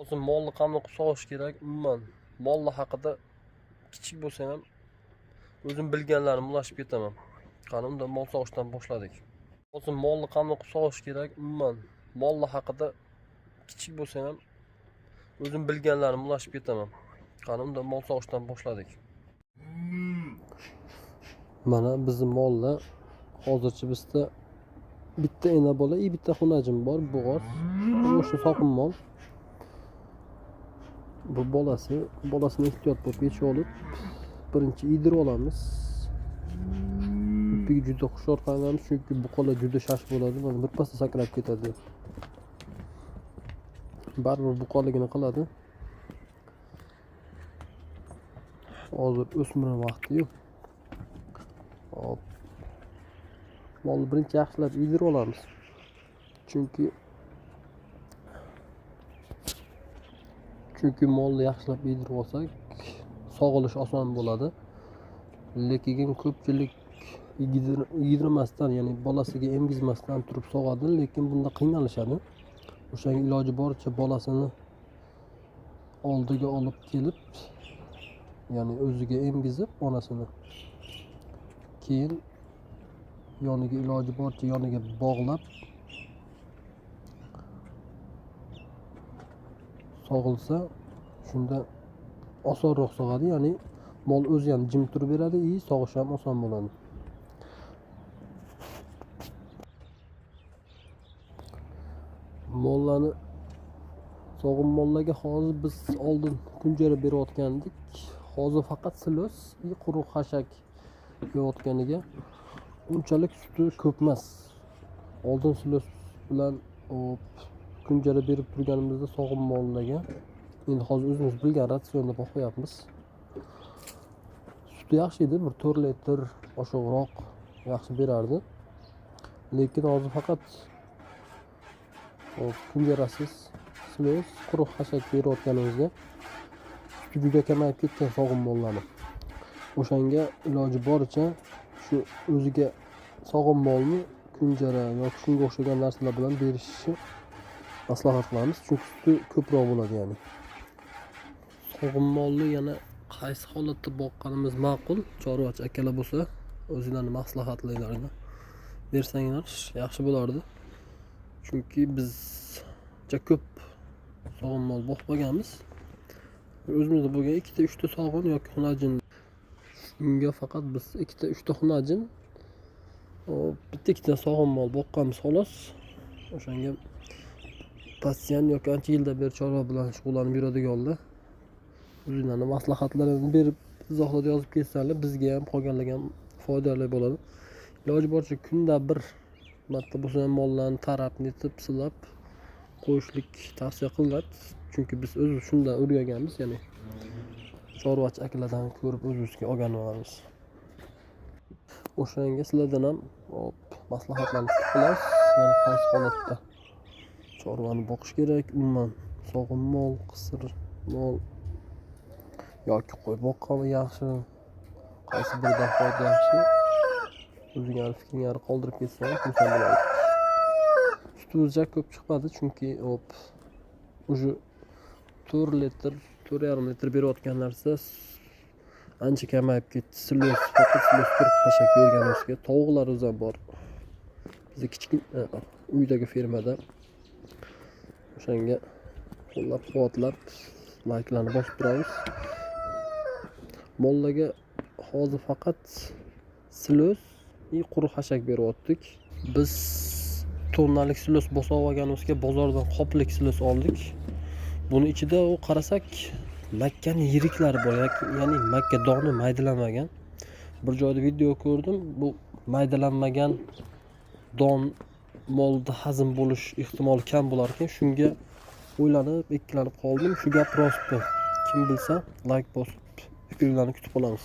Hozir molni qanday qilib sog'ish kerak? Umuman mollar haqida kichik bo'lsa ham o'zim bilganlarimni ulashib ketaman. Qani unda mol sog'ishdan boshladik. Hozir molni qanday qilib sog'ish kerak? Umuman mollar haqida kichik bo'lsa ham o'zim bilganlarimni ulashib ketaman. Qani unda mol sog'ishdan boshladik. Mana bizning mollar hozircha bizda bitta ena bola, bitta xunajim bor, bo'g'oz. O'sha soqim mol. Bu bolasini ehtiyot bo'lib yechib olib, birinchi yedirib olamiz. Ipiga juda hushyor qaraymiz, chunki buqalar juda shashib bo'ladi, mana birpasda sakrab ketadi. Baribir buqaligini qiladi. Hozir o'smir vaqti yo'q. Hop. Molni birinchi yaxshilab yedirib olamiz. Chunki molni yaxshilab yedirib olsak, sog'ilish oson bo'ladi. Lekin ko'pchilik yedirmasdan, ya'ni bolasiga emgizmasdan turib sog'adi, lekin bunda qiynalishadi. O'shanga iloji boricha bolasini oldiga olib kelib, ya'ni o'ziga emgizib onasini, keyin yoniga iloji boricha yoniga bog'lab sog'ilsa, shunda osonroq sog'adi, ya'ni mol o'zi ham jim turib beradi, sog'ish ham oson bo'ladi. Mollarni sog'im mollarga hozir biz oldin kunjara berayotgandik. Hozir faqat silos, quruq xashak berayotganiga unchalik suti ko'p emas. Oldin silos bilan kunjara berib turganimizda sog'im mollarga endi hozir o'zimiz bilgan ratsionda qo'yapmiz. Suti yaxshi edi, bir 4 litr oshiqroq yaxshi berardi. Lekin hozir faqat kunjarasiz silos, quruq xashak berayotganimizga suti juda kamayib ketgan sog'im mollarni. O'shanga iloji boricha shu o'ziga sog'im molni kunjara yoki shunga o'xshagan narsalar bilan berishni maslahat qilamiz, chunki suti ko'proq bo'ladi. Ya'ni sog'im molni yana qaysi holatda boqqanimiz ma'qul, chorvachi akalar bo'lsa, o'zingizlarning maslahatlaringizni bersanglar yaxshi bo'lardi. Chunki biz juda ko'p sog'im mol boqib olganmiz. O'zimizda bo'lgan 2-3 ta sog'in yoki xunajin. Shunga faqat biz 2-3 ta xunajin, bitta-ikkita sog'im mol boqqanmiz xolos. O'shanga pasyan yoki ancha yildan beri chorva bilan shug'ullanib yuradiganlar o'zingizlarning maslahatlaringizni berib, izohlarda yozib ketsanlar, bizga ham qolganlarga ham foydali bo'ladi. Iloji boricha kunda bir marta bo'lsa ham mollarni tarab netib silab qo'yishlik tavsiya qilinadi. Chunki biz o'zimiz shundan o'rganganmiz, ya'ni chorvachi akalardan ko'rib o'zimizga o'rganamiz. O'shanga sizlardan ham maslahatlarni kutib qolamiz. Ya'ni qaysi holatda chorvani boqish kerak, umuman sog'im mol, qisir mol yoki qo'y boqqani yaxshi, qaysi biridan foyda yaxshi, o'zingizning fikringizni qoldirib ketsangiz xursand bo'lardim. Sutimiz ko'p chiqmadi, chunki o'sha 4 litr, 4,5 litr berayotgan narsa ancha kamayib ketdi. Silos, faqat silos turib xashak berganimizga tovuqlarimiz ham bor. Bizning kichik uydagi fermada. O'shanga qo'llab-quvvatlab layklarni bosib turamiz. Mollarga hozir faqat silos, quruq xashak beryaptik. Biz tonnalik silos bosib olganimizga bozordan qoplik silos oldik. Buni ichida qarasak makkaning yiriklari bor, ya'ni makka doni maydalanmagan. Bir joyda video ko'rdim, bu maydalanmagan don molda hazm bo'lish ehtimoli kam bo'lar ekan. Shunga o'ylanib, ikkilanib qoldim. Shu gap rostmi? Kim bilsa, like bosib, fikrlarni kutib qolamiz.